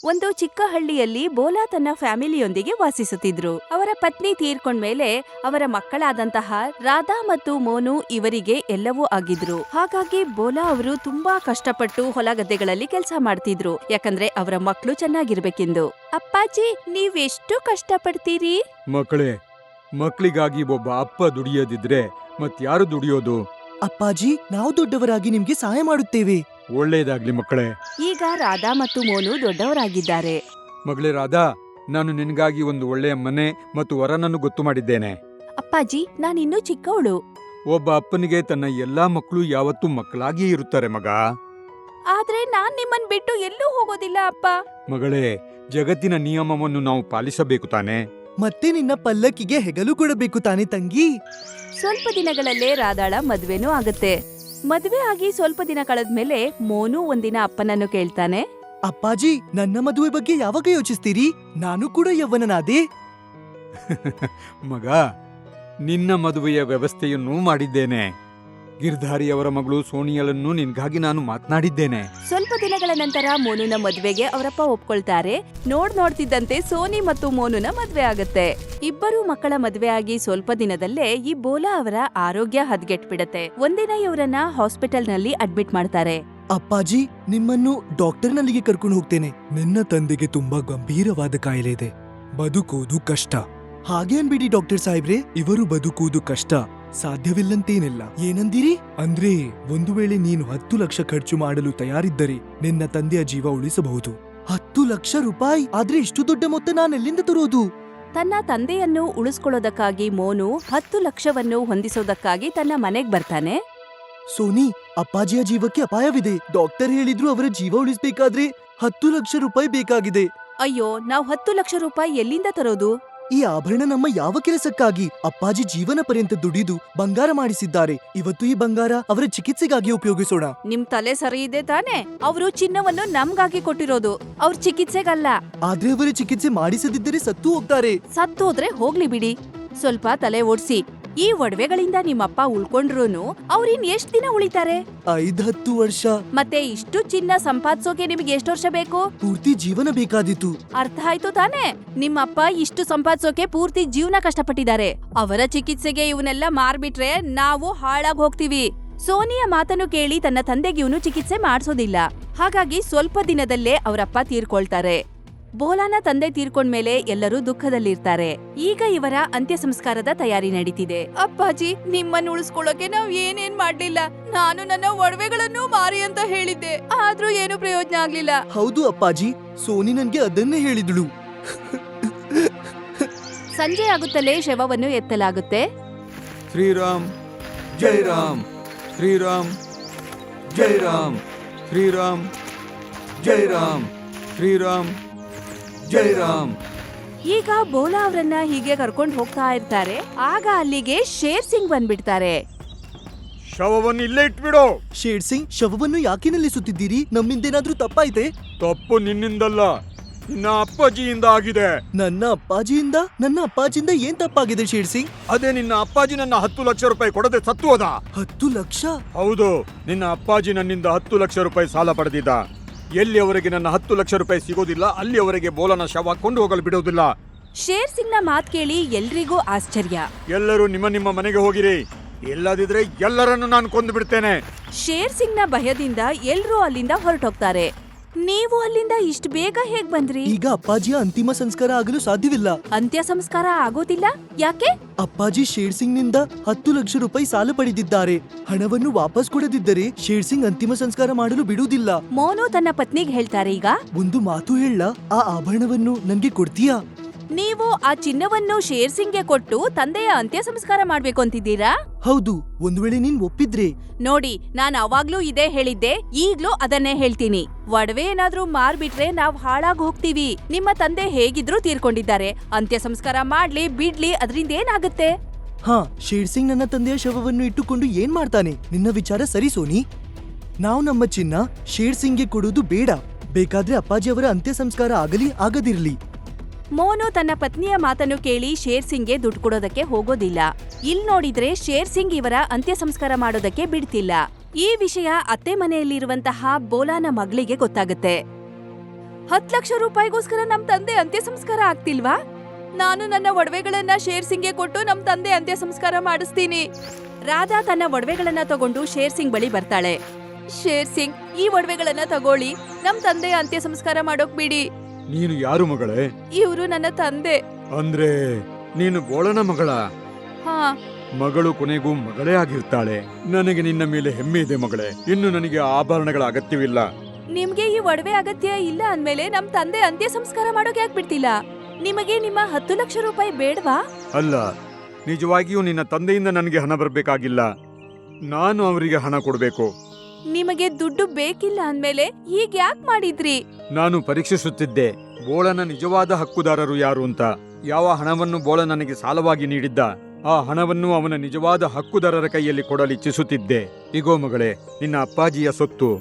ಒಂದು ಚಿಕ್ಕ ಹಳ್ಳಿಯಲ್ಲಿ ಬೋಲಾ ತನ್ನ ಫ್ಯಾಮಿಲಿಯೊಂದಿಗೆ ವಾಸಿಸುತ್ತಿದ್ರು. ಅವರ ಪತ್ನಿ ತೀರ್ಕೊಂಡ್ಮೇಲೆ ಅವರ ಮಕ್ಕಳಾದಂತಹ ರಾಧಾ ಮತ್ತು ಮೋನು ಇವರಿಗೆ ಎಲ್ಲವೂ ಆಗಿದ್ರು. ಹಾಗಾಗಿ ಬೋಲಾ ಅವರು ತುಂಬಾ ಕಷ್ಟಪಟ್ಟು ಹೊಲ ಗದ್ದೆಗಳಲ್ಲಿ ಕೆಲಸ ಮಾಡ್ತಿದ್ರು, ಯಾಕಂದ್ರೆ ಅವರ ಮಕ್ಕಳು ಚೆನ್ನಾಗಿರ್ಬೇಕೆಂದು. ಅಪ್ಪಾಜಿ, ನೀವೆಷ್ಟು ಕಷ್ಟಪಡ್ತೀರಿ? ಮಕ್ಕಳೇ, ಮಕ್ಕಳಿಗಾಗಿ ಒಬ್ಬ ಅಪ್ಪ ದುಡಿಯೋದಿದ್ರೆ ಮತ್ಯಾರು ದುಡಿಯೋದು? ಅಪ್ಪಾಜಿ, ನಾವು ದೊಡ್ಡವರಾಗಿ ನಿಮ್ಗೆ ಸಹಾಯ ಮಾಡುತ್ತೇವೆ. ಒಳ್ಳೇದಾಗ್ಲಿ ಮಕ್ಕಳೇ. ಈಗ ರಾಧಾ ಮತ್ತು ಮೋನು ದೊಡ್ಡವರಾಗಿದ್ದಾರೆ. ಮಗಳೇ ರಾಧಾ, ನಾನು ನಿನಗಾಗಿ ಒಂದು ಒಳ್ಳೆಯ ಮನೆ ಮತ್ತು ವರನನ್ನು ಗೊತ್ತು ಮಾಡಿದ್ದೇನೆ. ಅಪ್ಪಾಜಿ, ನಾನಿನ್ನೂ ಚಿಕ್ಕವಳು. ಒಬ್ಬ ಅಪ್ಪನಿಗೆ ತನ್ನ ಎಲ್ಲಾ ಮಕ್ಕಳು ಯಾವತ್ತೂ ಮಕ್ಕಳಾಗಿಯೇ ಇರುತ್ತಾರೆ ಮಗ. ಆದ್ರೆ ನಾನ್ ನಿಮ್ಮನ್ ಬಿಟ್ಟು ಎಲ್ಲೂ ಹೋಗೋದಿಲ್ಲ ಅಪ್ಪ. ಮಗಳೇ, ಜಗತ್ತಿನ ನಿಯಮವನ್ನು ನಾವು ಪಾಲಿಸಬೇಕು ತಾನೆ. ಮತ್ತೆ ನಿನ್ನ ಪಲ್ಲಕ್ಕಿಗೆ ಹೆಗಲು ಕೊಡಬೇಕು ತಾನೆ ತಂಗಿ. ಸ್ವಲ್ಪ ದಿನಗಳಲ್ಲೇ ರಾಧಾಳ ಮದ್ವೆನೂ ಆಗತ್ತೆ. ಮದ್ವೆ ಆಗಿ ಸ್ವಲ್ಪ ದಿನ ಕಳೆದ್ಮೇಲೆ ಮೋನು ಒಂದಿನ ಅಪ್ಪನನ್ನು ಕೇಳ್ತಾನೆ, ಅಪ್ಪಾಜಿ, ನನ್ನ ಮದುವೆ ಬಗ್ಗೆ ಯಾವಾಗ ಯೋಚಿಸ್ತೀರಿ? ನಾನು ಕೂಡ ಯೌವನನಾದೆ. ಮಗ, ನಿನ್ನ ಮದುವೆಯ ವ್ಯವಸ್ಥೆಯನ್ನೂ ಮಾಡಿದ್ದೇನೆ. ಗಿರ್ಧಾರಿಯವರ ಮಗಳು ಸೋನಿಯಳನ್ನು ನಿನ್ಗಾಗಿ ನಾನು ಮಾತನಾಡಿದ್ದೇನೆ. ಸ್ವಲ್ಪ ದಿನಗಳ ನಂತರ ಮೋನುನ ಮದ್ವೆಗೆ ಅವರಪ್ಪ ಒಪ್ಕೊಳ್ತಾರೆ. ನೋಡ್ತಿದ್ದಂತೆ ಸೋನಿ ಮತ್ತು ಮೋನುನ ಮದ್ವೆ ಆಗತ್ತೆ. ಇಬ್ಬರು ಮಕ್ಕಳ ಮದ್ವೆ ಆಗಿ ಸ್ವಲ್ಪ ದಿನದಲ್ಲೇ ಈ ಬೋಲಾ ಅವರ ಆರೋಗ್ಯ ಹದಗೆಟ್ಬಿಡತ್ತೆ. ಒಂದಿನ ಇವರನ್ನ ಹಾಸ್ಪಿಟಲ್ನಲ್ಲಿ ಅಡ್ಮಿಟ್ ಮಾಡ್ತಾರೆ. ಅಪ್ಪಾಜಿ, ನಿಮ್ಮನ್ನು ಡಾಕ್ಟರ್ನಲ್ಲಿಗೆ ಕರ್ಕೊಂಡು ಹೋಗ್ತೇನೆ. ನಿನ್ನ ತಂದೆಗೆ ತುಂಬಾ ಗಂಭೀರವಾದ ಕಾಯಿಲೆ ಇದೆ. ಬದುಕುವುದು ಕಷ್ಟ. ಹಾಗೆ ಅನ್ಬಿಡಿ ಡಾಕ್ಟರ್ ಸಾಹೇಬ್ರೆ, ಇವರು ಬದುಕುವುದು ಕಷ್ಟ, ಸಾಧ್ಯವಿಲ್ಲಂತೇನಿಲ್ಲ. ಏನಂದಿರಿ? ಅಂದ್ರೆ ಒಂದು ವೇಳೆ ನೀನು 10 ಲಕ್ಷ ಖರ್ಚು ಮಾಡಲು ತಯಾರಿದ್ದರೆ ನಿನ್ನ ತಂದೆಯ ಜೀವ ಉಳಿಸಬಹುದು. 10 ಲಕ್ಷ ರೂಪಾಯಿ? ಆದ್ರೆ ಇಷ್ಟು ದೊಡ್ಡ ಮೊತ್ತ ನಾನೆಲ್ಲಿಂದ ತರೋದು? ತನ್ನ ತಂದೆಯನ್ನು ಉಳಿಸ್ಕೊಳ್ಳೋದಕ್ಕಾಗಿ ಮೋನು 10 ಲಕ್ಷವನ್ನು ಹೊಂದಿಸೋದಕ್ಕಾಗಿ ತನ್ನ ಮನೆಗ್ ಬರ್ತಾನೆ. ಸೋನಿ, ಅಪ್ಪಾಜಿಯ ಜೀವಕ್ಕೆ ಅಪಾಯವಿದೆ. ಡಾಕ್ಟರ್ ಹೇಳಿದ್ರು ಅವರ ಜೀವ ಉಳಿಸ್ಬೇಕಾದ್ರೆ 10 ಲಕ್ಷ ರೂಪಾಯಿ ಬೇಕಾಗಿದೆ. ಅಯ್ಯೋ, ನಾವ್ 10 ಲಕ್ಷ ರೂಪಾಯಿ ಎಲ್ಲಿಂದ ತರೋದು? ಈ ಆಭರಣ ನಮ್ಮ ಯಾವ ಕೆಲಸಕ್ಕಾಗಿ? ಅಪ್ಪಾಜಿ ಜೀವನ ಪರ್ಯಂತ ದುಡಿದು ಬಂಗಾರ ಮಾಡಿಸಿದ್ದಾರೆ. ಇವತ್ತು ಈ ಬಂಗಾರ ಅವರ ಚಿಕಿತ್ಸೆಗಾಗಿ ಉಪಯೋಗಿಸೋಣ. ನಿಮ್ ತಲೆ ಸರಿ ಇದೆ ತಾನೆ? ಅವರು ಚಿನ್ನವನ್ನು ನಮ್ಗಾಗಿ ಕೊಟ್ಟಿರೋದು, ಅವ್ರ ಚಿಕಿತ್ಸೆಗಲ್ಲ. ಆದ್ರೆ ಅವರ ಚಿಕಿತ್ಸೆ ಮಾಡಿಸದಿದ್ದರೆ ಸತ್ತು ಹೋಗ್ತಾರೆ. ಸತ್ತು ಹೋದ್ರೆ ಹೋಗ್ಲಿ ಬಿಡಿ, ಸ್ವಲ್ಪ ತಲೆ ಓಡ್ಸಿ. ಈ ಒಡವೆಗಳಿಂದ ನಿಮ್ಮಪ್ಪ ಉಳ್ಕೊಂಡ್ರೂನು ಅವ್ರಿನ್ ಎಷ್ಟ್ ದಿನ ಉಳಿತಾರೆ? 5-10 ವರ್ಷ. ಮತ್ತೆ ಇಷ್ಟು ಚಿನ್ನ ಸಂಪಾದಿಸೋಕೆ ನಿಮ್ಗೆ ಎಷ್ಟು ವರ್ಷ ಬೇಕು? ಪೂರ್ತಿ ಜೀವನ ಬೇಕಾದೀತು. ಅರ್ಥ ಆಯ್ತು ತಾನೆ? ನಿಮ್ಮಪ್ಪ ಇಷ್ಟು ಸಂಪಾದಿಸೋಕೆ ಪೂರ್ತಿ ಜೀವನ ಕಷ್ಟಪಟ್ಟಿದ್ದಾರೆ. ಅವರ ಚಿಕಿತ್ಸೆಗೆ ಇವನ್ನೆಲ್ಲ ಮಾರ್ಬಿಟ್ರೆ ನಾವು ಹಾಳಾಗ್ ಹೋಗ್ತೀವಿ. ಸೋನಿಯ ಮಾತನ್ನು ಕೇಳಿ ತನ್ನ ತಂದೆಗೆ ಇವನು ಚಿಕಿತ್ಸೆ ಮಾಡ್ಸೋದಿಲ್ಲ. ಹಾಗಾಗಿ ಸ್ವಲ್ಪ ದಿನದಲ್ಲೇ ಅವರಪ್ಪ ತೀರ್ಕೊಳ್ತಾರೆ. ಬೋಲಾನ ತಂದೆ ತೀರ್ಕೊಂಡ್ಮೇಲೆ ಎಲ್ಲರೂ ದುಃಖದಲ್ಲಿರ್ತಾರೆ. ಈಗ ಇವರ ಅಂತ್ಯ ಸಂಸ್ಕಾರದ ತಯಾರಿ ನಡೀತಿದೆ. ಅಪ್ಪಾಜಿ, ನಿಮ್ಮನ್ನು ಉಳಿಸ್ಕೊಳ್ಳೋಕೆ ನಾವ್ ಏನೇನ್ ಮಾಡ್ಲಿಲ್ಲ. ನಾನು ನನ್ನ ಒಡವೆಗಳನ್ನು ಮಾರಿ ಅಂತ ಹೇಳಿದ್ದೆ, ಆದ್ರೂ ಏನು ಪ್ರಯೋಜನ ಆಗ್ಲಿಲ್ಲ. ಹೌದು ಅಪ್ಪಾಜಿ, ಸೋನಿ ನನ್ಗೆ ಅದನ್ನೇ ಹೇಳಿದಳು. ಸಂಜೆ ಆಗುತ್ತಲೇ ಶವವನ್ನು ಎತ್ತಲಾಗುತ್ತೆ. ಶ್ರೀರಾಮ್ ಜೈ ರಾಮ್, ಶ್ರೀರಾಮ್ ಜೈ ರಾಮ್, ಶ್ರೀರಾಮ್ ಜೈ ರಾಮ್, ಶ್ರೀರಾಮ್ ಜೈ ರಾಮ್. ಈಗ ಬೋಲಾ ಅವರನ್ನ ಹೀಗೆ ಕರ್ಕೊಂಡು ಹೋಗ್ತಾ ಇರ್ತಾರೆ. ಆಗ ಅಲ್ಲಿಗೆ ಶೇರ್ ಸಿಂಗ್ ಬಂದ್ಬಿಡ್ತಾರೆ. ಶವವನ್ನು ಇಲ್ಲೇ ಇಟ್ಬಿಡು. ಶೇರ್ ಸಿಂಗ್, ಶವವನ್ನು ಯಾಕೆ ನಿಲ್ಲಿಸುತ್ತಿದ್ದೀರಿ? ನಮ್ಮಿಂದೇನಾದ್ರೂ ತಪ್ಪಾಯ್ತೆ? ತಪ್ಪು ನಿನ್ನಿಂದಲ್ಲ, ನಿನ್ನ ಅಪ್ಪಾಜಿಯಿಂದ ಆಗಿದೆ. ನನ್ನ ಅಪ್ಪಾಜಿಯಿಂದ? ನನ್ನ ಅಪ್ಪಾಜಿಯಿಂದ ಏನ್ ತಪ್ಪಾಗಿದೆ ಶೇರ್ ಸಿಂಗ್? ಅದೇ, ನಿನ್ನ ಅಪ್ಪಾಜಿ ನನ್ನ 10 ಲಕ್ಷ ರೂಪಾಯಿ ಕೊಡದೆ ಸತ್ತು ಹೋದ. 10 ಲಕ್ಷ? ಹೌದು, ನಿನ್ನ ಅಪ್ಪಾಜಿ ನನ್ನಿಂದ 10 ಲಕ್ಷ ರೂಪಾಯಿ ಸಾಲ ಪಡೆದಿದ್ದ. ಎಲ್ಲಿಯವರೆಗೆ ನನ್ನ 10 ಲಕ್ಷ ರೂಪಾಯಿ ಸಿಗೋದಿಲ್ಲ ಅಲ್ಲಿಯವರೆಗೆ ಬೋಲನ ಶವ ಕೊಂಡು ಹೋಗಲು ಬಿಡೋದಿಲ್ಲ. ಶೇರ್ ಸಿಂಗ್ ನ ಮಾತ್ ಕೇಳಿ ಎಲ್ರಿಗೂ ಆಶ್ಚರ್ಯ. ಎಲ್ಲರೂ ನಿಮ್ಮ ನಿಮ್ಮ ಮನೆಗೆ ಹೋಗಿರಿ, ಇಲ್ಲದಿದ್ರೆ ಎಲ್ಲರನ್ನು ನಾನು ಕೊಂದು ಬಿಡ್ತೇನೆ. ಶೇರ್ ಸಿಂಗ್ ನ ಭಯದಿಂದ ಎಲ್ರೂ ಅಲ್ಲಿಂದ ಹೊರಟೋಗ್ತಾರೆ. ನೀವು ಅಲ್ಲಿಂದ ಇಷ್ಟು ಬೇಗ ಹೇಗ್ ಬಂದ್ರಿ? ಈಗ ಅಪ್ಪಾಜಿಯ ಅಂತಿಮ ಸಂಸ್ಕಾರ ಆಗಲು ಸಾಧ್ಯವಿಲ್ಲ. ಅಂತ್ಯ ಸಂಸ್ಕಾರ ಆಗೋದಿಲ್ಲ? ಯಾಕೆ? ಅಪ್ಪಾಜಿ ಶೇರ್ ಸಿಂಗ್ ನಿಂದ 10 ಲಕ್ಷ ರೂಪಾಯಿ ಸಾಲ ಪಡೆದಿದ್ದಾರೆ. ಹಣವನ್ನು ವಾಪಸ್ ಕೊಡದಿದ್ದರೆ ಶೇರ್ ಸಿಂಗ್ ಅಂತಿಮ ಸಂಸ್ಕಾರ ಮಾಡಲು ಬಿಡುವುದಿಲ್ಲ. ಮೋನು ತನ್ನ ಪತ್ನಿಗೆ ಹೇಳ್ತಾರೆ. ಈಗ ಒಂದು ಮಾತು ಹೇಳ, ಆ ಆಭರಣವನ್ನು ನನ್ಗೆ ಕೊಡ್ತೀಯಾ? ನೀವು ಆ ಚಿನ್ನವನ್ನು ಶೇರ್ ಸಿಂಗ್ಗೆ ಕೊಟ್ಟು ತಂದೆಯ ಅಂತ್ಯ ಸಂಸ್ಕಾರ ಮಾಡ್ಬೇಕು ಅಂತಿದ್ದೀರಾ? ಹೌದು, ಒಂದು ವೇಳೆ ನೀನ್ ಒಪ್ಪಿದ್ರೆ. ನೋಡಿ, ನಾನ್ ಅವಾಗ್ಲೂ ಇದೇ ಹೇಳಿದ್ದೆ, ಈಗ್ಲೂ ಅದನ್ನೇ ಹೇಳ್ತೀನಿ. ಒಡವೆ ಏನಾದ್ರೂ ಮಾರ್ಬಿಟ್ರೆ ನಾವ್ ಹಾಳಾಗ್ ಹೋಗ್ತೀವಿ. ನಿಮ್ಮ ತಂದೆ ಹೇಗಿದ್ರು ತೀರ್ಕೊಂಡಿದ್ದಾರೆ. ಅಂತ್ಯ ಸಂಸ್ಕಾರ ಮಾಡ್ಲಿ ಬಿಡ್ಲಿ, ಅದ್ರಿಂದ ಏನಾಗುತ್ತೆ? ಹಾ, ಶೇರ್ ಸಿಂಗ್ ನನ್ನ ತಂದೆಯ ಶವವನ್ನು ಇಟ್ಟುಕೊಂಡು ಏನ್ ಮಾಡ್ತಾನೆ? ನಿನ್ನ ವಿಚಾರ ಸರಿ ಸೋನಿ. ನಾವು ನಮ್ಮ ಚಿನ್ನ ಶೇರ್ ಸಿಂಗ್ಗೆ ಕೊಡುವುದು ಬೇಡ. ಬೇಕಾದ್ರೆ ಅಪ್ಪಾಜಿಯವರ ಅಂತ್ಯ ಸಂಸ್ಕಾರ ಆಗಲಿ ಆಗದಿರ್ಲಿ. ಮೋನು ತನ್ನ ಪತ್ನಿಯ ಮಾತನ್ನು ಕೇಳಿ ಶೇರ್ ಸಿಂಗ್ಗೆ ದುಡ್ಡು ಕೊಡೋದಕ್ಕೆ ಹೋಗೋದಿಲ್ಲ. ಇಲ್ ನೋಡಿದ್ರೆ ಶೇರ್ ಸಿಂಗ್ ಇವರ ಅಂತ್ಯ ಸಂಸ್ಕಾರ ಮಾಡೋದಕ್ಕೆ ಬಿಡ್ತಿಲ್ಲ. ಈ ವಿಷಯ ಅತ್ತೆ ಮನೆಯಲ್ಲಿರುವಂತಹ ಬೋಲಾನ ಮಗಳಿಗೆ ಗೊತ್ತಾಗುತ್ತೆ. 10 ಲಕ್ಷ ರೂಪಾಯಿಗೋಸ್ಕರ ನಮ್ ತಂದೆ ಅಂತ್ಯ ಸಂಸ್ಕಾರ ಆಗ್ತಿಲ್ವಾ? ನಾನು ನನ್ನ ಒಡವೆಗಳನ್ನ ಶೇರ್ ಸಿಂಗ್ಗೆ ಕೊಟ್ಟು ನಮ್ ತಂದೆ ಅಂತ್ಯ ಸಂಸ್ಕಾರ ಮಾಡಿಸ್ತೀನಿ. ರಾಧಾ ತನ್ನ ಒಡವೆಗಳನ್ನ ತಗೊಂಡು ಶೇರ್ ಸಿಂಗ್ ಬಳಿ ಬರ್ತಾಳೆ. ಶೇರ್ ಸಿಂಗ್, ಈ ಒಡವೆಗಳನ್ನ ತಗೊಳ್ಳಿ, ನಮ್ ತಂದೆ ಅಂತ್ಯ ಸಂಸ್ಕಾರ ಮಾಡೋಕ್ ಬಿಡಿ. ನೀನು ಯಾರು ಮಗಳೇ? ಇವ್ರು ನನ್ನ ತಂದೆ. ಅಂದ್ರೆ ನೀನು ಬೋಳನ ಮಗಳ? ಹಾ. ಮಗಳು ಕೊನೆಗೂ ಮಗಳೇ ಆಗಿರ್ತಾಳೆ. ನನಗೆ ನಿನ್ನ ಮೇಲೆ ಹೆಮ್ಮೆ ಇದೆ ಮಗಳೇ. ಇನ್ನು ನನಗೆ ಆಭರಣಗಳ ಅಗತ್ಯವಿಲ್ಲ. ನಿಮ್ಗೆ ಈ ಒಡವೆ ಅಗತ್ಯ ಇಲ್ಲ ಅಂದ್ಮೇಲೆ ನಮ್ ತಂದೆ ಅಂತ್ಯ ಸಂಸ್ಕಾರ ಮಾಡೋಕೆ ಯಾಕೆ ಬಿಡ್ತಿಲ್ಲ? ನಿಮಗೆ ನಿಮ್ಮ 10 ಲಕ್ಷ ರೂಪಾಯಿ ಬೇಡವಾ? ಅಲ್ಲ, ನಿಜವಾಗಿಯೂ ನಿನ್ನ ತಂದೆಯಿಂದ ನನಗೆ ಹಣ ಬರಬೇಕಾಗಿಲ್ಲ. ನಾನು ಅವರಿಗೆ ಹಣ ಕೊಡಬೇಕು. ನಿಮಗೆ ದುಡ್ಡು ಬೇಕಿಲ್ಲ ಅಂದ್ಮೇಲೆ ಹೀಗ್ ಯಾಕೆ ಮಾಡಿದ್ರಿ? ನಾನು ಪರೀಕ್ಷಿಸುತ್ತಿದ್ದೆ ಬೋಳನ ನಿಜವಾದ ಹಕ್ಕುದಾರರು ಯಾರು ಅಂತ. ಯಾವ ಹಣವನ್ನು ಬೋಳ ನನಗೆ ಸಾಲವಾಗಿ ನೀಡಿದ್ದ, ಆ ಹಣವನ್ನು ಅವನ ನಿಜವಾದ ಹಕ್ಕುದಾರರ ಕೈಯಲ್ಲಿ ಕೊಡಲಿಚ್ಛಿಸುತ್ತಿದ್ದೆ. ಇಗೋ ಮಗಳೇ, ನಿನ್ನ ಅಪ್ಪಾಜಿಯ ಸೊತ್ತು.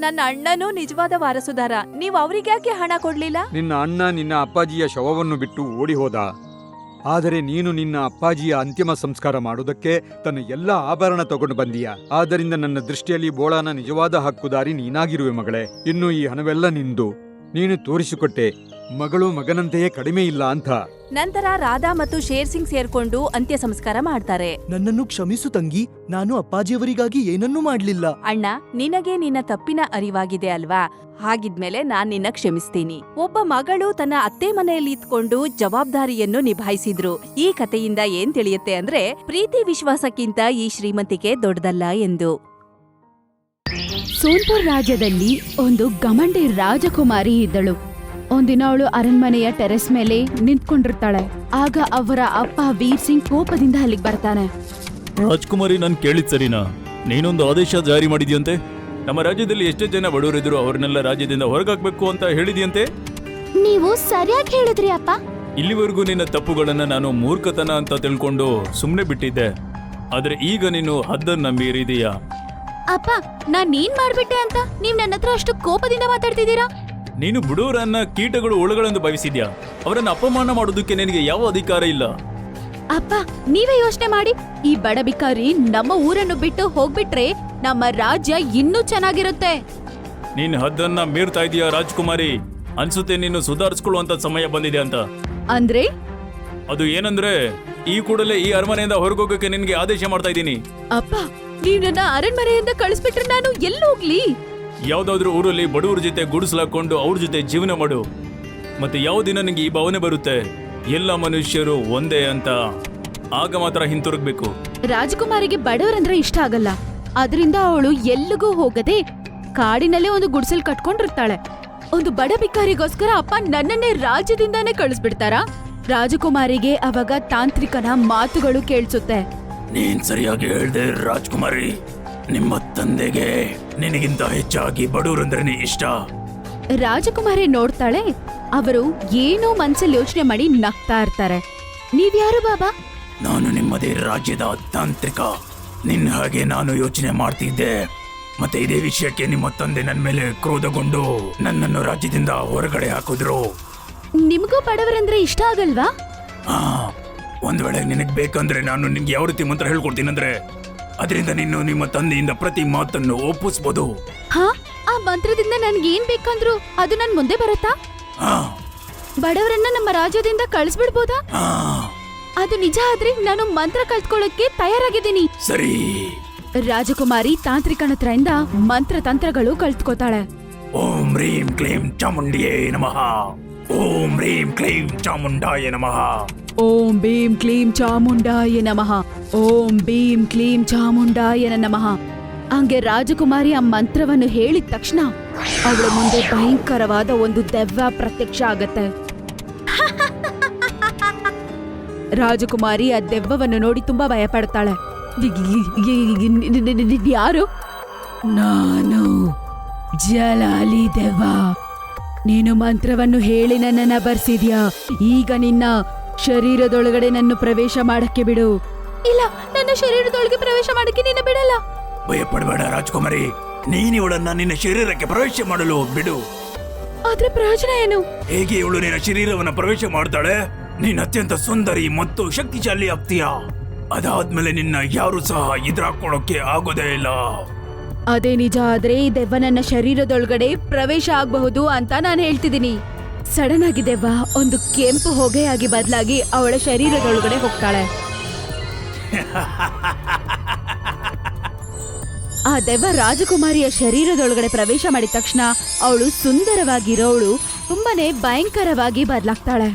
ನನ್ನ ಅಣ್ಣನೂ ನಿಜವಾದ ವಾರಸುದಾರ. ನೀವ್ ಅವ್ರಿಗೆ ಯಾಕೆ ಹಣ ಕೊಡ್ಲಿಲ್ಲ? ನಿನ್ನ ಅಣ್ಣ ನಿನ್ನ ಅಪ್ಪಾಜಿಯ ಶವವನ್ನು ಬಿಟ್ಟು ಓಡಿ ಹೋದ. ಆದರೆ ನೀನು ನಿನ್ನ ಅಪ್ಪಾಜಿಯ ಅಂತಿಮ ಸಂಸ್ಕಾರ ಮಾಡುವುದಕ್ಕೆ ತನ್ನ ಎಲ್ಲ ಆಭರಣ ತಗೊಂಡು ಬಂದೀಯ. ಆದ್ದರಿಂದ ನನ್ನ ದೃಷ್ಟಿಯಲ್ಲಿ ಬೋಳನ ನಿಜವಾದ ಹಕ್ಕುದಾರಿ ನೀನಾಗಿರುವೆ ಮಗಳೇ. ಇನ್ನು ಈ ಹಣವೆಲ್ಲ ನಿಂದು. ನೀನು ತೋರಿಸಿಕೊಟ್ಟೆ ಮಗಳು ಮಗನಂತೆಯೇ ಕಡಿಮೆ ಇಲ್ಲ ಅಂತ. ನಂತರ ರಾಧಾ ಮತ್ತು ಶೇರ್ ಸಿಂಗ್ ಸೇರ್ಕೊಂಡು ಅಂತ್ಯ ಸಂಸ್ಕಾರ ಮಾಡ್ತಾರೆ. ನನ್ನನ್ನು ಕ್ಷಮಿಸು ತಂಗಿ, ನಾನು ಅಪ್ಪಾಜಿಯವರಿಗಾಗಿ ಏನನ್ನೂ ಮಾಡ್ಲಿಲ್ಲ. ಅಣ್ಣ, ನಿನಗೆ ನಿನ್ನ ತಪ್ಪಿನ ಅರಿವಾಗಿದೆ ಅಲ್ವಾ? ಹಾಗಿದ್ಮೇಲೆ ನಾನ್ ನಿನ್ನ ಕ್ಷಮಿಸ್ತೀನಿ. ಒಬ್ಬ ಮಗಳು ತನ್ನ ಅತ್ತೆ ಮನೆಯಲ್ಲಿ ಇದ್ಕೊಂಡು ಜವಾಬ್ದಾರಿಯನ್ನು ನಿಭಾಯಿಸಿದ್ರು. ಈ ಕಥೆಯಿಂದ ಏನ್ ತಿಳಿಯುತ್ತೆ ಅಂದ್ರೆ, ಪ್ರೀತಿ ವಿಶ್ವಾಸಕ್ಕಿಂತ ಈ ಶ್ರೀಮಂತಿಕೆ ದೊಡ್ಡದಲ್ಲ ಎಂದು. ಸೋನ್ಪುರ್ ರಾಜ್ಯದಲ್ಲಿ ಒಂದು ಗಮಂಡಿ ರಾಜಕುಮಾರಿ ಇದ್ದಳು. ಒಂದಿನ ಅವಳು ಅರಣ್ಮನೆಯ ಟೆರೆಸ್ ಮೇಲೆ ನಿಂತ್ಕೊಂಡಿರ್ತಾಳೆ. ಆಗ ಅವರ ಅಪ್ಪ ವೀರ್ ಸಿಂಗ್ ಕೋಪದಿಂದ ಅಲ್ಲಿಗೆ ಬರ್ತಾನೆ. ರಾಜ್ಕುಮಾರಿ, ನಾನು ಕೇಳಿದ್ ಸರಿನಾ? ನೀನೊಂದು ಆದೇಶ ಜಾರಿ ಮಾಡಿದ್ಯಂತೆ. ನಮ್ಮ ರಾಜ್ಯದಲ್ಲಿ ಎಷ್ಟೇ ಜನ ಬಡವರಿದ್ರು ಅವ್ರನ್ನೆಲ್ಲ ರಾಜ್ಯದಿಂದ ಹೊರಗಾಕ್ಬೇಕು ಅಂತ ಹೇಳಿದ್ಯಂತೆ. ನೀವು ಸರಿಯಾಗಿ ಹೇಳಿದ್ರಿ ಅಪ್ಪ. ಇಲ್ಲಿವರೆಗೂ ನಿನ್ನ ತಪ್ಪುಗಳನ್ನ ನಾನು ಮೂರ್ಖತನ ಅಂತ ತಿಳ್ಕೊಂಡು ಸುಮ್ನೆ ಬಿಟ್ಟಿದ್ದೆ. ಆದ್ರೆ ಈಗ ನೀನು ಹದ್ದನ್ನ ಮೀರಿದೀಯಾ. ಅಪ್ಪ, ನಾನ್ ಏನ್ ಮಾಡ್ಬಿಟ್ಟೆ ಅಂತ ನೀವ್ ನನ್ನ ಹತ್ರ ಅಷ್ಟು ಕೋಪದಿಂದ ಮಾತಾಡ್ತಿದ್ದೀರಾ? ನೀನು ಬಡವರನ್ನ ಕೀಟಗಳು ಹುಳುಗಳೆಂದು ಭಾವಿಸಿದ್ಯಾ. ಅವರನ್ನ ಅಪಮಾನ ಮಾಡೋದಕ್ಕೆ ನಿನಗೆ ಯಾವ ಅಧಿಕಾರ ಇಲ್ಲ. ಅಪ್ಪ, ನೀವೇ ಯೋಚನೆ ಮಾಡಿ. ಈ ಬಡ ಬಿಕಾರಿ ನಮ್ಮ ಊರನ್ನು ಬಿಟ್ಟು ಹೋಗ್ಬಿಟ್ರೆ ನಮ್ಮ ರಾಜ್ಯ ಇನ್ನೂ ಚೆನ್ನಾಗಿರುತ್ತೆ. ನೀನ್ ಹದ್ದನ್ನ ಮೀರ್ತಾ ಇದೀಯಾ ರಾಜ್ಕುಮಾರಿ. ಅನ್ಸುತ್ತೆ ನೀನು ಸುಧಾರಿಸ್ಕೊಳ್ಳುವಂತ ಸಮಯ ಬಂದಿದೆ ಅಂತ. ಅಂದ್ರೆ ಅದು ಏನಂದ್ರೆ, ಈ ಕೂಡಲೇ ಈ ಅರಮನೆಯಿಂದ ಹೊರಗೋಗಕ್ಕೆ ನಿನ್ಗೆ ಆದೇಶ ಮಾಡ್ತಾ ಇದ್ದೀನಿ. ಅಪ್ಪ, ನೀವ್ ನನ್ನ ಅರಣ್ಮನೆಯಿಂದ ಕಳಿಸ್ಬಿಟ್ರೆ ನಾನು ಎಲ್ಲೋಗ್ಲಿ? ಯಾವ್ದಾದ್ರೂ ಊರಲ್ಲಿ ಬಡವರ ಜೊತೆ ಗುಡಿಸ್ಲಾಕೊಂಡು ಅವ್ರ ಜೊತೆ ಜೀವನ ಮಾಡು. ಮತ್ತೆ ಯಾವ ದಿನ ನಿಂಗೆ ಈ ಭಾವನೆ ಬರುತ್ತೆ ಎಲ್ಲ ಮನುಷ್ಯರು ಒಂದೇ ಅಂತ, ಆಗ ಮಾತ್ರ ಹಿಂತಿರುಗ್ಬೇಕು. ರಾಜಕುಮಾರಿಗೆ ಬಡವರಂದ್ರೆ ಇಷ್ಟ ಆಗಲ್ಲ. ಅದರಿಂದ ಅವಳು ಎಲ್ಲಿಗೂ ಹೋಗದೆ ಕಾಡಿನಲ್ಲೇ ಒಂದು ಗುಡಿಸಲ್ ಕಟ್ಕೊಂಡಿರ್ತಾಳೆ. ಒಂದು ಬಡ ಬಿಕಾರಿಗೋಸ್ಕರ ಅಪ್ಪ ನನ್ನನ್ನೇ ರಾಜ್ಯದಿಂದಾನೇ ಕಳಿಸ್ಬಿಡ್ತಾರಾ? ರಾಜಕುಮಾರಿಗೆ ಅವಾಗ ತಾಂತ್ರಿಕನ ಮಾತುಗಳು ಕೇಳಿಸುತ್ತೆ. ನೀನ್ ಸರಿಯಾಗಿ ಹೇಳ್ದೆ ರಾಜ್ಕುಮಾರಿ. ನಿಮ್ಮ ತಂದೆಗೆ ನಿನಗಿಂತ ಹೆಚ್ಚಾಗಿ ಬಡವರಂದ್ರೆ ಇಷ್ಟ. ರಾಜಕುಮಾರಿ ನೋಡ್ತಾಳೆ. ಅವರು ಏನೋ ಮನ್ಸಲ್ಲಿ ಯೋಚನೆ ಮಾಡಿ ನಗ್ತಾ ಇರ್ತಾರೆ. ನೀವ್ಯಾರು ಬಾಬಾ? ನಾನು ನಿಮ್ಮದೇ ರಾಜ್ಯದ ತಾಂತ್ರಿಕ. ನಿನ್ನ ಹಾಗೆ ನಾನು ಯೋಚನೆ ಮಾಡ್ತಿದ್ದೆ. ಮತ್ತೆ ಇದೇ ವಿಷಯಕ್ಕೆ ನಿಮ್ಮ ತಂದೆ ನನ್ನ ಮೇಲೆ ಕ್ರೋಧಗೊಂಡು ನನ್ನನ್ನು ರಾಜ್ಯದಿಂದ ಹೊರಗಡೆ ಹಾಕಿದ್ರು. ನಿಮ್ಗೂ ಬಡವರಂದ್ರೆ ಇಷ್ಟ ಆಗಲ್ವಾ? ಒಂದ್ ವೇಳೆ ನಿನಗ್ ಬೇಕಂದ್ರೆ ನಾನು ನಿನ್ಗೆ ಯಾವ ರೀತಿ ಮಂತ್ರ ಹೇಳ್ಕೊಡ್ತೀನಿ ಅಂದ್ರೆ, ಅದರಿಂದ ನೀನು ನಿಮ್ಮ ತಂದೆಯಿಂದ ಪ್ರತಿ ಮಾತನ್ನು ಒಪ್ಪಿಸ್ಬೋದು. ಹಾ, ಆ ಮಂತ್ರದಿಂದ ನನ್ಗೆ ಏನ್ ಬೇಕಂದ್ರು ಅದು ನನ್ ಮುಂದೆ ಬರುತ್ತಾ? ಬಡವರನ್ನ ನಮ್ಮ ರಾಜ್ಯದಿಂದ ಕಳಿಸ್ಬಿಡ್ಬೋದಾ? ಅದು ನಿಜ ಆದ್ರೆ ನಾನು ಮಂತ್ರ ಕಲ್ತ್ಕೊಳ್ಳೋಕೆ ತಯಾರಾಗಿದ್ದೀನಿ. ಸರಿ. ರಾಜಕುಮಾರಿ ತಾಂತ್ರಿಕನ ಹತ್ರದಿಂದ ಮಂತ್ರ ತಂತ್ರಗಳು ಕಲ್ತ್ಕೋತಾಳೆ. ಓಂ ರೀಂ ಕ್ಲೀಂ ಚಾಮುಂಡಿಯೇ ನಮಃ. ಓಂ ರೀಂ ಕ್ಲೀಂ ಚಾಮುಂಡಾಯ ನಮಃ. ಓಂ ಭೀಂ ಕ್ಲೀಂ ಚಾಮುಂಡಾಯ ನಮಃ. ಓಂ ಭೀಂ ಕ್ಲೀಂ ಚಾಮುಂಡಾಯ ನಮಃ. ಹಂಗೆ ರಾಜಕುಮಾರಿ ಆ ಮಂತ್ರವನ್ನು ಹೇಳಿದ ತಕ್ಷಣ ಅವಳ ಮುಂದೆ ಭಯಂಕರವಾದ ಒಂದು ದೆವ್ವ ಪ್ರತ್ಯಕ್ಷ ಆಗತ್ತೆ. ರಾಜಕುಮಾರಿ ಆ ದೆವ್ವವನ್ನು ನೋಡಿ ತುಂಬಾ ಭಯ ಪಡ್ತಾಳೆ. ಯಾರು? ನಾನು ಜಲಾಲಿ ದೆವ್ವ. ನೀನು ಮಂತ್ರವನ್ನು ಹೇಳಿ ನನ್ನನ್ನ ಬರ್ಸಿದ್ಯಾ. ಈಗ ನಿನ್ನ ಶರೀರದೊಳಗಡೆ ನನ್ನ ಪ್ರವೇಶ ಮಾಡಕ್ಕೆ ಬಿಡು. ಇಲ್ಲ, ನನ್ನ ಶರೀರದೊಳಗೆ ಪ್ರವೇಶ ಮಾಡಕ್ಕೆ ನಿನ್ನ ಬಿಡಲ್ಲ. ಭಯ ಪಡಬೇಡ ರಾಜ್ಕುಮಾರಿ. ನೀನಿವಳನ್ನ ನಿನ್ನ ಶರೀರಕ್ಕೆ ಪ್ರವೇಶ ಮಾಡಲು ಬಿಡು. ಆದ್ರೆ ಪ್ರಯೋಜನ ಏನು? ಹೇಗೆ ಇವಳು ನಿನ್ನ ಶರೀರವನ್ನ ಪ್ರವೇಶ ಮಾಡ್ತಾಳೆ, ನೀನ್ ಅತ್ಯಂತ ಸುಂದರಿ ಮತ್ತು ಶಕ್ತಿಶಾಲಿ ಆಗ್ತೀಯ. ಅದಾದ್ಮೇಲೆ ನಿನ್ನ ಯಾರು ಸಹ ಎದುರಾಕೊಳ್ಳೋಕೆ ಆಗೋದೇ ಇಲ್ಲ. ಅದೇ ನಿಜ ಆದ್ರೆ ಈ ದೆವ್ವ ನನ್ನ ಶರೀರದೊಳಗಡೆ ಪ್ರವೇಶ ಆಗಬಹುದು ಅಂತ ನಾನು ಹೇಳ್ತಿದ್ದೀನಿ. ಸಡನ್ ಆಗಿ ದೆವ್ವ ಒಂದು ಕೆಂಪು ಹೊಗೆಯಾಗಿ ಬದಲಾಗಿ ಅವಳ ಶರೀರದೊಳಗಡೆ ಹೋಗ್ತಾಳೆ. ಆ ದೆವ್ವ ರಾಜಕುಮಾರಿಯ ಶರೀರದೊಳಗಡೆ ಪ್ರವೇಶ ಮಾಡಿದ ತಕ್ಷಣ ಅವಳು ಸುಂದರವಾಗಿರೋವಳು ತುಂಬಾನೇ ಭಯಂಕರವಾಗಿ ಬದಲಾಗ್ತಾಳೆ.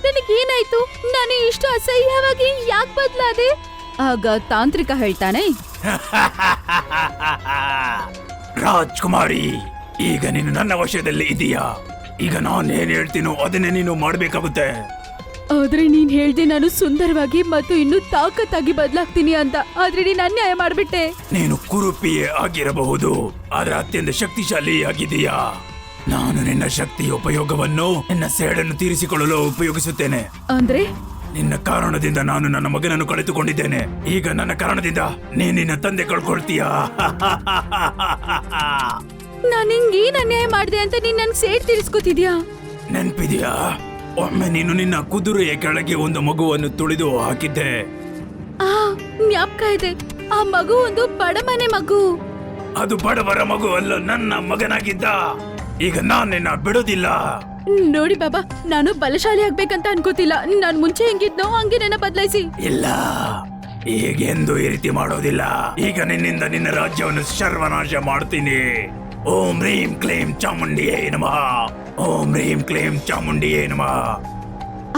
ನನಗೇನಾಯ್ತು? ನಾನು ಇಷ್ಟು ಅಸಹ್ಯವಾಗಿ ಯಾಕೆ ಬದಲಾದೆ? ಆಗ ತಾಂತ್ರಿಕ ಹೇಳ್ತಾನೆ, ರಾಜ್ಕುಮಾರಿ, ಈಗ ನೀನು ನನ್ನ ವಶದಲ್ಲಿ ಇದೀಯಾ. ಈಗ ನಾನು ಏನ್ ಹೇಳ್ತೀನೋ ಅದನ್ನೇ ನೀನು ಮಾಡ್ಬೇಕಾಗುತ್ತೆ. ಆದ್ರೆ ನೀನ್ ಹೇಳ್ದೆ ನಾನು ಸುಂದರವಾಗಿ ಮತ್ತು ಇನ್ನು ತಾಕತ್ತಾಗಿ ಬದಲಾಗ್ತೀನಿ ಅಂತ. ಆದ್ರೆ ನೀನ್ ಅನ್ಯಾಯ ಮಾಡ್ಬಿಟ್ಟೆ. ನೀನು ಕುರುಪಿಯೇ ಆಗಿರಬಹುದು, ಆದ್ರೆ ಅತ್ಯಂತ ಶಕ್ತಿಶಾಲಿ ಆಗಿದೀಯಾ. ನಾನು ನಿನ್ನ ಶಕ್ತಿಯ ಉಪಯೋಗವನ್ನು ನಿನ್ನ ಸೇಡನ್ನು ತೀರಿಸಿಕೊಳ್ಳಲು ಉಪಯೋಗಿಸುತ್ತೇನೆ. ಅಂದ್ರೆ ನಿನ್ನ ಕಾರಣದಿಂದ ನಾನು ನನ್ನ ಮಗನನ್ನು ಕಳೆದುಕೊಂಡಿದ್ದೇನೆ. ಈಗ ನನ್ನ ಕಾರಣದಿಂದ ನೀನ್ ನಿನ್ನ ತಂದೆ ಕಳ್ಕೊಳ್ತೀಯಾ? ನಾನು ಹಿಂಗೇನ್ ಅನ್ಯಾಯ ಮಾಡ್ದೆ ಅಂತ ನೀನ್ ನನ್ ಸೇಡ್ ತೀರಿಸ್ಕೊತಿದ್ಯಾ? ನೆನ್ಪಿದ್ಯಾ, ಒಮ್ಮೆ ನೀನು ನಿನ್ನ ಕುದುರೆಯ ಕೆಳಗೆ ಒಂದು ಮಗುವನ್ನು ತುಳಿದು ಹಾಕಿದ್ದೆ. ಆ ಜ್ಞಾಪಕ ಇದೆ. ಆ ಮಗು ಒಂದು ಬಡಮನೆ ಮಗು. ಅದು ಬಡವರ ಮಗು ಅಲ್ಲ, ನನ್ನ ಮಗನಾಗಿದ್ದ. ಈಗ ನಾನ್ ನಿನ್ನ ಬಿಡೋದಿಲ್ಲ. ನೋಡಿ ಬಾಬಾ, ನಾನು ಬಲಶಾಲಿ ಆಗ್ಬೇಕಂತ ಅನ್ಕೋತಿಲ್ಲ. ನಾನ್ ಮುಂಚೆ ಹೆಂಗಿದ್ನೋ ಹಂಗೆ ನನ್ನ ಬದಲಾಯಿಸಿ. ಇಲ್ಲ, ಈಗೆಂದು ಈ ರೀತಿ ಮಾಡೋದಿಲ್ಲ. ಈಗ ನಿನ್ನಿಂದ ನಿನ್ನ ರಾಜ್ಯವನ್ನು ಸರ್ವನಾಶ ಮಾಡ್ತೀನಿ. ಓಂ ಹ್ರೀಂ ಕ್ಲೀಂ ಚಾಮುಂಡಿಯೇ ನಮಃ. ಓಂ ಹ್ರೀಂ ಕ್ಲೀಂ ಚಾಮುಂಡಿಯೇ ನಮಃ.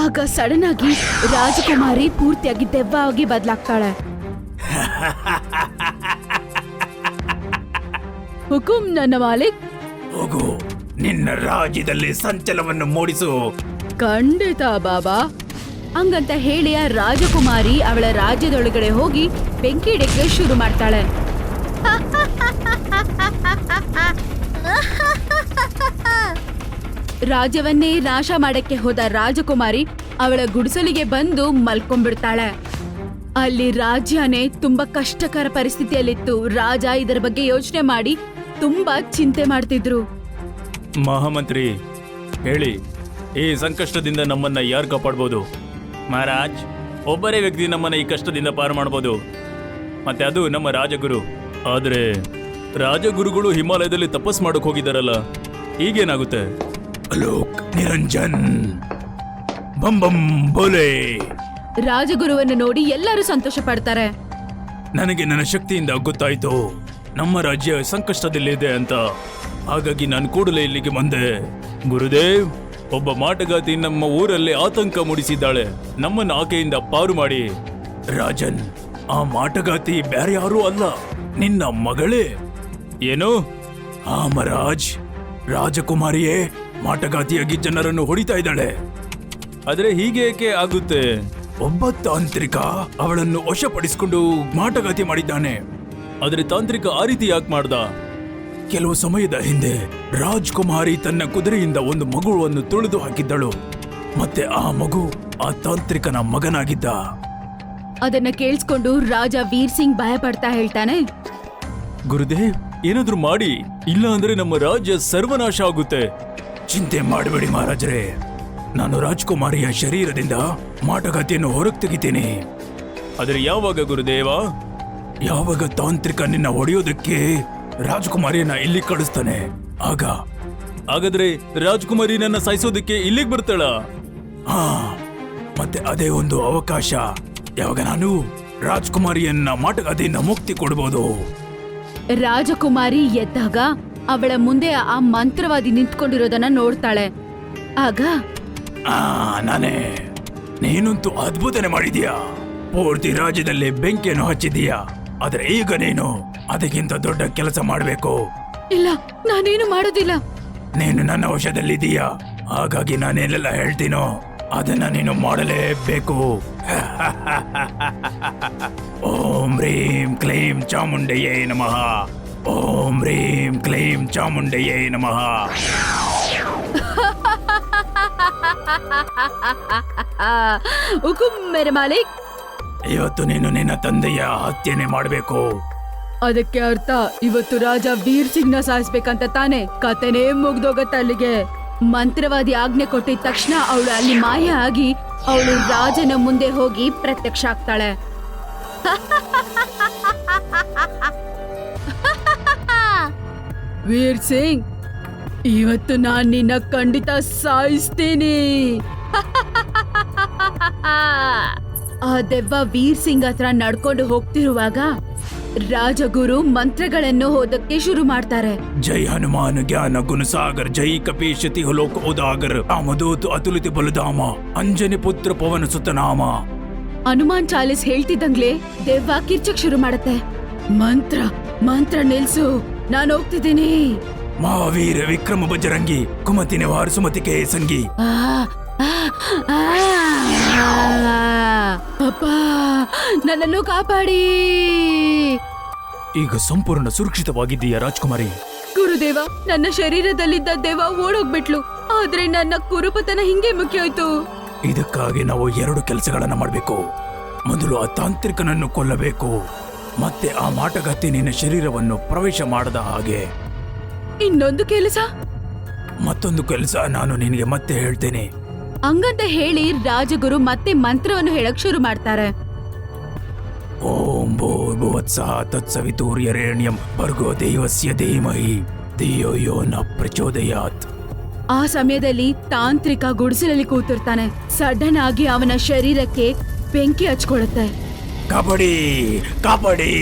ಆಗ ಸಡನ್ ಆಗಿ ರಾಜಕುಮಾರಿ ಪೂರ್ತಿಯಾಗಿ ದೆವ್ವ ಆಗಿ ಬದಲಾಗ್ತಾಳೆ. ಹುಕುಂ ನನ್ನ ಮಾಲಿಕ್. ಹೋಗು, ನಿನ್ನ ರಾಜ್ಯದಲ್ಲಿ ಸಂಚಲನವನ್ನು ಮೂಡಿಸು. ಖಂಡಿತ ಬಾಬಾ. ಹಂಗಂತ ಹೇಳಿ ಆ ರಾಜಕುಮಾರಿ ಅವಳ ರಾಜ್ಯದೊಳಗಡೆ ಹೋಗಿ ಬೆಂಕಿ ಇಡಕ್ಕೆ ಶುರು ಮಾಡ್ತಾಳೆ. ರಾಜ್ಯವನ್ನೇ ನಾಶ ಮಾಡಕ್ಕೆ ಹೋದ ರಾಜಕುಮಾರಿ ಅವಳ ಗುಡಿಸಲಿಗೆ ಬಂದು ಮಲ್ಕೊಂಡ್ಬಿಡ್ತಾಳೆ. ಅಲ್ಲಿ ರಾಜ್ಯನೇ ತುಂಬಾ ಕಷ್ಟಕರ ಪರಿಸ್ಥಿತಿಯಲ್ಲಿತ್ತು. ರಾಜ ಇದರ ಬಗ್ಗೆ ಯೋಚನೆ ಮಾಡಿ ತುಂಬಾ ಚಿಂತೆ ಮಾಡ್ತಿದ್ರು. ಮಹಾಮಂತ್ರಿ, ಹೇಳಿ, ಈ ಸಂಕಷ್ಟದಿಂದ ನಮ್ಮನ್ನ ಯಾರು ಕಾಪಾಡ್ಬೋದು? ಮಹಾರಾಜ್, ಒಬ್ಬರೇ ವ್ಯಕ್ತಿ ನಮ್ಮನ್ನ ಈ ಕಷ್ಟದಿಂದ ಪಾರು ಮಾಡ್ಬೋದು, ಮತ್ತೆ ಅದು ನಮ್ಮ ರಾಜಗುರು. ಆದ್ರೆ ರಾಜಗುರುಗಳು ಹಿಮಾಲಯದಲ್ಲಿ ತಪಸ್ ಮಾಡಕ್ ಹೋಗಿದಾರಲ್ಲ, ಈಗೇನಾಗುತ್ತೆ? ಅಲೋಕ್ ನಿರಂಜನ್ ಬಂ ಬಂ ಬೋಲೆ. ರಾಜಗುರುವನ್ನು ನೋಡಿ ಎಲ್ಲರೂ ಸಂತೋಷ ಪಡ್ತಾರೆ. ನನಗೆ ನನ್ನ ಶಕ್ತಿಯಿಂದ ಗೊತ್ತಾಯ್ತು ನಮ್ಮ ರಾಜ್ಯ ಸಂಕಷ್ಟದಲ್ಲಿದೆ ಅಂತ. ಹಾಗಾಗಿ ನಾನು ಕೂಡಲೇ ಇಲ್ಲಿಗೆ ಬಂದೆ. ಗುರುದೇವ್, ಒಬ್ಬ ಮಾಟಗಾತಿ ನಮ್ಮ ಊರಲ್ಲಿ ಆತಂಕ ಮೂಡಿಸಿದ್ದಾಳೆ. ನಮ್ಮನ್ನ ಆಕೆಯಿಂದ ಪಾರು ಮಾಡಿ. ರಾಜನ್, ಆ ಮಾಟಗಾತಿ ಬೇರೆ ಯಾರೂ ಅಲ್ಲ, ನಿನ್ನ ಮಗಳೇ. ಏನು? ಆ ಮಹಾರಾಜ್, ರಾಜಕುಮಾರಿಯೇ ಮಾಟಗಾತಿಯಾಗಿ ಜನರನ್ನು ಹೊಡಿತಾ ಇದ್ದಾಳೆ. ಆದ್ರೆ ಹೀಗೆ ಏಕೆ ಆಗುತ್ತೆ? ಒಬ್ಬ ತಾಂತ್ರಿಕ ಅವಳನ್ನು ವಶಪಡಿಸಿಕೊಂಡು ಮಾಟಗಾತಿ ಮಾಡಿದ್ದಾನೆ. ಆದ್ರೆ ತಾಂತ್ರಿಕ ಆ ರೀತಿ ಯಾಕೆ ಮಾಡ್ದ? ಕೆಲವು ಸಮಯದ ಹಿಂದೆ ರಾಜ್ಕುಮಾರಿ ತನ್ನ ಕುದುರೆಯಿಂದ ಒಂದು ಮಗುವನ್ನು ತುಳಿದು ಹಾಕಿದ್ದಳು. ಮತ್ತೆ ಆ ಮಗು ಆ ತಾಂತ್ರಿಕನ ಮಗನಾಗಿದ್ದ. ಅದನ್ನ ಕೇಳಿಸ್ಕೊಂಡು ರಾಜ ವೀರ್ ಸಿಂಗ್ ಭಯ ಪಡ್ತಾ ಹೇಳ್ತಾನೆ, ಗುರುದೇವ್, ಏನಾದ್ರೂ ಮಾಡಿ, ಇಲ್ಲ ಅಂದ್ರೆ ನಮ್ಮ ರಾಜ್ಯ ಸರ್ವನಾಶ ಆಗುತ್ತೆ. ಚಿಂತೆ ಮಾಡಬೇಡಿ ಮಹಾರಾಜರೇ, ನಾನು ರಾಜ್ಕುಮಾರಿಯ ಶರೀರದಿಂದ ಮಾಟಗಾತಿಯನ್ನು ಹೊರಗೆ ತೆಗಿತೀನಿ. ಆದ್ರೆ ಯಾವಾಗ ಗುರುದೇವ? ಯಾವಾಗ ತಾಂತ್ರಿಕ ನಿನ್ನ ಹೊಡೆಯೋದಕ್ಕೆ ರಾಜ್ಕುಮಾರಿಯನ್ನ ಇಲ್ಲಿ ಕಳಿಸ್ತಾನೆ ಆಗ. ಹಾಗಾದ್ರೆ ರಾಜ್ಕುಮಾರಿ ನನ್ನ ಸಾಯಿಸೋದಕ್ಕೆ ಇಲ್ಲಿಗೆ ಬರ್ತಾಳ? ಹಾ, ಮತ್ತೆ ಅದೇ ಒಂದು ಅವಕಾಶ. ಯಾವಾಗ ನಾನು ರಾಜ್ಕುಮಾರಿಯನ್ನ ಮಾಟಗಾತಿಯಿಂದ ಮುಕ್ತಿ ಕೊಡ್ಬೋದು. ರಾಜಕುಮಾರಿ ಎದ್ದಾಗ ಅವಳ ಮುಂದೆ ಆ ಮಂತ್ರವಾದಿ ನಿಂತ್ಕೊಂಡಿರೋದನ್ನ ನೋಡ್ತಾಳೆ. ಆಗ ನಾನೇ. ನೀನಂತೂ ಅದ್ಭುತನೆ ಮಾಡಿದೀಯಾ. ಪೂರ್ತಿ ರಾಜ್ಯದಲ್ಲಿ ಬೆಂಕಿಯನ್ನು ಹಚ್ಚಿದೀಯಾ. ಆದ್ರೆ ಈಗ ನೀನು ಅದಕ್ಕಿಂತ ದೊಡ್ಡ ಕೆಲಸ ಮಾಡಬೇಕು. ಇಲ್ಲ, ನಾನೇನು ಮಾಡೋದಿಲ್ಲ. ನೀನು ನನ್ನ ವಶದಲ್ಲಿದ್ದೀಯಾ, ಹಾಗಾಗಿ ನಾನೇನೆಲ್ಲ ಹೇಳ್ತೀನೋ ಅದನ್ನ ನೀನು ಮಾಡಲೇಬೇಕು. ಓಂ ಹ್ರೀಂ ಕ್ಲೀಂ ಚಾಮುಂಡೆಯೇ ನಮಃ. ಓಂ ಹ್ರೀಂ ಕ್ಲೀಂ ಚಾಮುಂಡೆಯೇ ನಮಃ. ಹುಕುಂ ಮೇರೆ ಮಾಲಿಕ್. ಇವತ್ತು ನೀನು ನಿನ್ನ ತಂದೆಯ ಹತ್ಯೆನೆ ಮಾಡಬೇಕು. ಅದಕ್ಕೆ ಅರ್ಥ ಇವತ್ತು ರಾಜ ವೀರ್ ಸಿಂಗ್ ನ ಸಾಯಿಸ್ಬೇಕಂತ ತಾನೆ? ಕತೆನೇ ಮುಗ್ದೋಗತ್ತ ಅಲ್ಲಿಗೆ. ಮಂತ್ರವಾದಿ ಆಜ್ಞೆ ಕೊಟ್ಟಿದ ತಕ್ಷಣ ಅವಳು ಅಲ್ಲಿ ಮಾಯ ಆಗಿ ಅವಳು ರಾಜನ ಮುಂದೆ ಹೋಗಿ ಪ್ರತ್ಯಕ್ಷ ಆಗ್ತಾಳೆ. ವೀರ್ ಸಿಂಗ್, ಇವತ್ತು ನಾನ್ ನಿನ್ನ ಖಂಡಿತ ಸಾಯಿಸ್ತೀನಿ. ಆ ದೆವ್ವ ವೀರ್ ಸಿಂಗ್ ಹತ್ರ ನಡ್ಕೊಂಡು ಹೋಗ್ತಿರುವಾಗ ರಾಜಗುರು ಮಂತ್ರಗಳನ್ನು ಓದಕ್ಕೆ ಶುರು ಮಾಡ್ತಾರೆ. ಜೈ ಹನುಮಾನ್ ಜ್ಞಾನ ಗುಣಸಾಗರ್, ಜೈ ಕಪೀಶತಿ ಲೋಕ ಉದಾಗರ್, ರಾಮದೂತ್ ಅತುಲಿತ ಬಲಧಾಮ, ಅಂಜನಿ ಪುತ್ರ ಪವನ ಸುತನಾಮ. ಹನುಮಾನ್ ಚಾಲಿಸ್ ಹೇಳ್ತಿದ್ದಂಗ್ಲೆ ದೆವ್ವ ಕಿರ್ಚಕ್ ಶುರು ಮಾಡತ್ತೆ. ಮಂತ್ರ ನಿಲ್ಸು, ನಾನು ಹೋಗ್ತಿದ್ದೀನಿ. ಮಹಾವೀರ ವಿಕ್ರಮ ಬಜರಂಗಿ, ಕುಮತಿ ನಿವಾರ ಸುಮತಿಕೆ ಸಂಗಿ. ಅಪ್ಪ, ನನ್ನನ್ನು ಕಾಪಾಡಿ. ಈಗ ಸಂಪೂರ್ಣ ಸುರಕ್ಷಿತವಾಗಿದ್ದೀಯಾ ರಾಜ್ಕುಮಾರಿ? ಗುರುದೇವ, ನನ್ನ ಶರೀರದಲ್ಲಿದ್ದ ದೆವ್ವ ಓಡೋಗ್ಬಿಟ್ಲು, ಆದ್ರೆ ನನ್ನ ಕುರುಪತನ ಹಿಂಗೆ ಮುಖ್ಯ ಹೋಯ್ತು. ಇದಕ್ಕಾಗಿ ನಾವು 2 ಕೆಲಸಗಳನ್ನ ಮಾಡಬೇಕು. ಮೊದಲು ಆ ತಾಂತ್ರಿಕನನ್ನು ಕೊಲ್ಲಬೇಕು, ಮತ್ತೆ ಆ ಮಾಟಗಾತಿ ನಿನ್ನ ಶರೀರವನ್ನು ಪ್ರವೇಶ ಮಾಡದ ಹಾಗೆ. ಇನ್ನೊಂದು ಕೆಲಸ? ಮತ್ತೊಂದು ಕೆಲಸ ನಾನು ನಿನಗೆ ಮತ್ತೆ ಹೇಳ್ತೇನೆ. ಹಂಗಂತ ಹೇಳಿ ರಾಜಗುರು ಮತ್ತೆ ಮಂತ್ರವನ್ನು ಹೇಳಕ್ ಶುರು ಮಾಡ್ತಾರೆ. ಓಂ ಭೂರ್ಭುವತ್ಸಃ ತತ್ಸವಿತುರ್ಯರೇಣ್ಯಂ ಭರ್ಗೋ ದೇವಸ್ಯ ಧೀಮಹಿ ಧಿಯೋ ಯೋ ನ ಪ್ರಚೋದಯಾತ್. ಆ ಸಮಯದಲ್ಲಿ ತಾಂತ್ರಿಕ ಗುಡಿಸಲಲ್ಲಿ ಕೂತಿರ್ತಾನೆ. ಸಡನ್ ಆಗಿ ಅವನ ಶರೀರಕ್ಕೆ ಬೆಂಕಿ ಹಚ್ಕೊಳುತ್ತೆ. ಕಬಡ್ಡಿ ಕಬಡ್ಡಿ.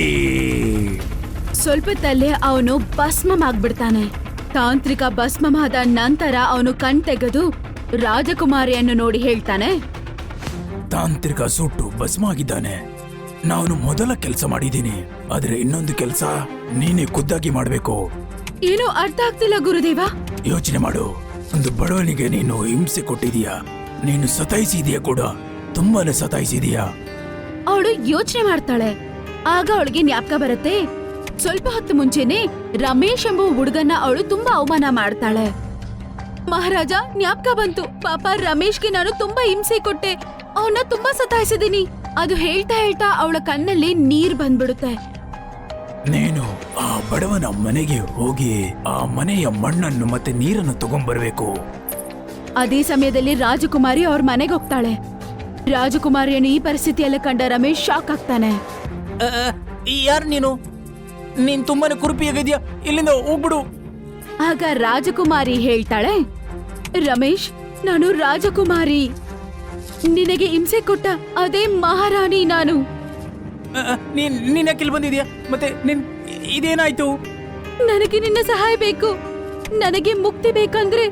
ಸ್ವಲ್ಪದಲ್ಲೇ ಅವನು ಭಸ್ಮಮಾಗ್ಬಿಡ್ತಾನೆ. ತಾಂತ್ರಿಕ ಭಸ್ಮವಾದ ನಂತರ ಅವನು ಕಣ್ ತೆಗೆದು ರಾಜಕುಮಾರಿಯನ್ನು ನೋಡಿ ಹೇಳ್ತಾನೆ, ತಾಂತ್ರಿಕ ಸುಟ್ಟು ಭಸ್ಮ ಆಗಿದ್ದಾನೆ. ನಾನು ಮೊದಲ ಕೆಲಸ ಮಾಡಿದ್ದೀನಿ, ಆದ್ರೆ ಇನ್ನೊಂದು ಕೆಲಸ ನೀನೇ ಖುದ್ದಾಗಿ ಮಾಡಬೇಕು. ಏನೋ ಅರ್ಥ ಆಗ್ತಿಲ್ಲ ಗುರುದೇವ. ಯೋಚನೆ ಮಾಡು. ಒಂದು ಬಡವನಿಗೆ ನೀನು ಹಿಂಸೆ ಕೊಟ್ಟಿದೀಯಾ, ನೀನು ಸತಾಯಿಸಿದೀಯ ಕೂಡ, ತುಂಬಾನೇ ಸತಾಯಿಸಿದೀಯಾ. ಅವಳು ಯೋಚನೆ ಮಾಡ್ತಾಳೆ. ಆಗ ಅವಳಿಗೆ ಜ್ಞಾಪಕ ಬರುತ್ತೆ, ಸ್ವಲ್ಪ ಹೊತ್ತು ಮುಂಚೆನೆ ರಮೇಶ್ ಎಂಬ ಹುಡುಗನ್ನ ಅವಳು ತುಂಬಾ ಅವಮಾನ ಮಾಡ್ತಾಳೆ. ಮಹಾರಾಜ, ಜ್ಞಾಪಕ ಬಂತು. ಪಾಪ ರಮೇಶ್ಗೆ ನಾನು ತುಂಬಾ ಹಿಂಸೆ ಕೊಟ್ಟೆ, ಅವನ್ನ ತುಂಬಾ ಸತಾಯಿಸಿದೀನಿ. ಅದು ಹೇಳ್ತಾ ಹೇಳ್ತಾ ಅವಳ ಕಣ್ಣಲ್ಲಿ ನೀರ್ ಬಂದ್ಬಿಡುತ್ತೆ. ನೀನು ಆ ಬಡವನ ಮನೆಗೆ ಹೋಗಿ ಆ ಮನೆಯ ಮಣ್ಣನ್ನು ಮತ್ತೆ ನೀರನ್ನು ತಗೊಂಡ್ಬರ್ಬೇಕು. ಅದೇ ಸಮಯದಲ್ಲಿ ರಾಜಕುಮಾರಿ ಅವ್ರ ಮನೆಗೆ ಹೋಗ್ತಾಳೆ. ರಾಜಕುಮಾರಿಯನ್ನು ಈ ಪರಿಸ್ಥಿತಿಯಲ್ಲಿ ಕಂಡ ರಮೇಶ್ ಶಾಕ್ ಆಗ್ತಾನೆ. ಯಾರು ನೀನು? ನೀನ್ ತುಂಬಾನೇ ಕುರುಪಿಯಾಗಿದ್ಯಾ, ಇಲ್ಲಿಂದ ಹೋಗ್ಬಿಡು. ಆಗ ರಾಜಕುಮಾರಿ ಹೇಳ್ತಾಳೆ, ರಮೇಶ್, ನಾನು ರಾಜಕುಮಾರಿ, ನಿನಗೆ ಹಿಂಸೆ ಕೊಟ್ಟ ಅದೇ ಮಹಾರಾಣಿ ನಾನು. ನೀನ್ ಯಾಕೆ ಇಲ್ಲಿ ಬಂದಿದ್ಯಾ? ಮತ್ತೆ ಇದೇನಾಯ್ತು? ನನಗೆ ನಿನ್ನ ಸಹಾಯ ಬೇಕು. ನನಗೆ ಮುಕ್ತಿ ಬೇಕಂದ್ರೆ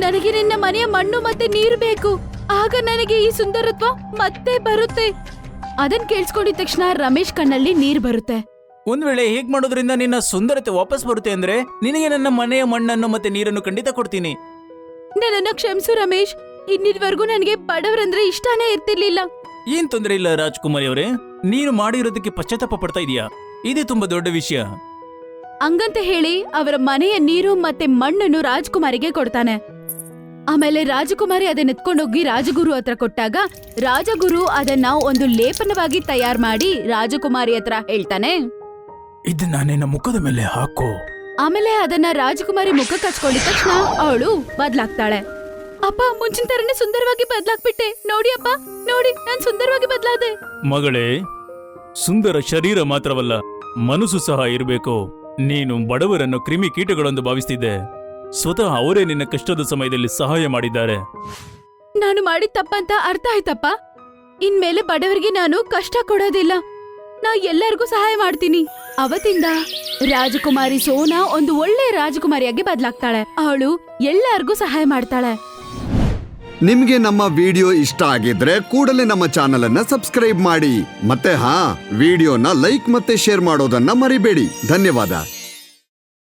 ನನಗೆ ನಿನ್ನ ಮನೆಯ ಮಣ್ಣು ಮತ್ತೆ ನೀರು ಬೇಕು. ಆಗ ನನಗೆ ಈ ಸುಂದರತ್ವ ಮತ್ತೆ ಬರುತ್ತೆ. ಅದನ್ ಕೇಳಿಸ್ಕೊಂಡಿದ ತಕ್ಷಣ ರಮೇಶ್ ಕಣ್ಣಲ್ಲಿ ನೀರ್ ಬರುತ್ತೆ. ಒಂದ್ ವೇಳೆ ಹೇಗ್ ಮಾಡೋದ್ರಿಂದ ನಿನ್ನ ಸುಂದರತೆ ವಾಪಸ್ ಬರುತ್ತೆ ಅಂದ್ರೆ ನಿನಗೆ ನನ್ನ ಮನೆಯ ಮಣ್ಣನ್ನು ಮತ್ತೆ ನೀರನ್ನು ಖಂಡಿತ ಕೊಡ್ತೀನಿ. ನನ್ನನ್ನ ಕ್ಷಮಿಸು ರಮೇಶ್, ಇನ್ನಿದ್ವರೆಗೂ ನನಗೆ ಬಡವರಂದ್ರೆ ಇಷ್ಟನೇ ಇರ್ತಿರ್ಲಿಲ್ಲ. ಏನ್ ತೊಂದ್ರೆ ಇಲ್ಲ ರಾಜ್ಕುಮಾರಿ ಅವರೇ, ನೀನು ಮಾಡಿರೋದಕ್ಕೆ ಪಶ್ಚಾತ್ತಾಪ ಪಡ್ತಾ ಇದೀಯಾ, ಇದೇ ತುಂಬಾ ದೊಡ್ಡ ವಿಷಯ. ಹಂಗಂತ ಹೇಳಿ ಅವರ ಮನೆಯ ನೀರು ಮತ್ತೆ ಮಣ್ಣನ್ನು ರಾಜಕುಮಾರಿಗೆ ಕೊಡ್ತಾನೆ. ಆಮೇಲೆ ರಾಜಕುಮಾರಿ ಅದನ್ನ ಎತ್ಕೊಂಡೋಗಿ ರಾಜಗುರು ಹತ್ರ ಕೊಟ್ಟಾಗ ರಾಜಗುರು ಅದನ್ನ ಒಂದು ಲೇಪನವಾಗಿ ತಯಾರು ಮಾಡಿ ರಾಜಕುಮಾರಿ ಹತ್ರ ಹೇಳ್ತಾನೆ, ಇದನ್ನ ನಿನ್ನ ಮುಖದ ಮೇಲೆ ಹಾಕೋ. ಆಮೇಲೆ ಅದನ್ನ ರಾಜಕುಮಾರಿ ಮುಖಕ್ಕೆ ಹಚ್ಕೊಂಡಿದ ತಕ್ಷಣ ಅವಳು ಬದ್ಲಾಗ್ತಾಳೆ. ಅಪ್ಪ, ಮುಂಚಿನ ತರನೇ ಸುಂದರವಾಗಿ ಬದ್ಲಾಗ್ಬಿಟ್ಟೆ. ನೋಡಿ ಅಪ್ಪ, ನೋಡಿ, ನಾನ್ ಸುಂದರವಾಗಿ ಬದ್ಲಾದೆ. ಮಗಳೇ, ಸುಂದರ ಶರೀರ ಮಾತ್ರವಲ್ಲ, ಮನಸ್ಸು ಸಹ ಇರಬೇಕು. ನೀನು ಬಡವರನ್ನು ಕ್ರಿಮಿ ಕೀಟಗಳೆಂದು ಭಾವಿಸ್ತಿದ್ದೆ, ಸ್ವತಃ ಅವರೇ ನಿನ್ನ ಕಷ್ಟದ ಸಮಯದಲ್ಲಿ ಸಹಾಯ ಮಾಡಿದ್ದಾರೆ. ನಾನು ಮಾಡಿದ ತಪ್ಪಂತ ಅರ್ಥ ಆಯ್ತಪ್ಪ. ಇನ್ಮೇಲೆ ಬಡವರಿಗೆ ನಾನು ಕಷ್ಟ ಕೊಡೋದಿಲ್ಲ, ನಾ ಎಲ್ಲರಿಗೂ ಸಹಾಯ ಮಾಡ್ತೀನಿ. ಅವತ್ತಿಂದ ರಾಜಕುಮಾರಿ ಸೋನಾ ಒಂದು ಒಳ್ಳೆ ರಾಜಕುಮಾರಿಯಾಗಿ ಬದಲಾಗ್ತಾಳೆ. ಅವಳು ಎಲ್ಲರಿಗೂ ಸಹಾಯ ಮಾಡ್ತಾಳೆ. ನಿಮ್ಗೆ ನಮ್ಮ ವಿಡಿಯೋ ಇಷ್ಟ ಆಗಿದ್ರೆ ಕೂಡಲೇ ನಮ್ಮ ಚಾನೆಲ್ ಅನ್ನ ಸಬ್ಸ್ಕ್ರೈಬ್ ಮಾಡಿ. ಮತ್ತೆ ವಿಡಿಯೋನ ಲೈಕ್ ಮತ್ತೆ ಶೇರ್ ಮಾಡೋದನ್ನ ಮರಿಬೇಡಿ. ಧನ್ಯವಾದ.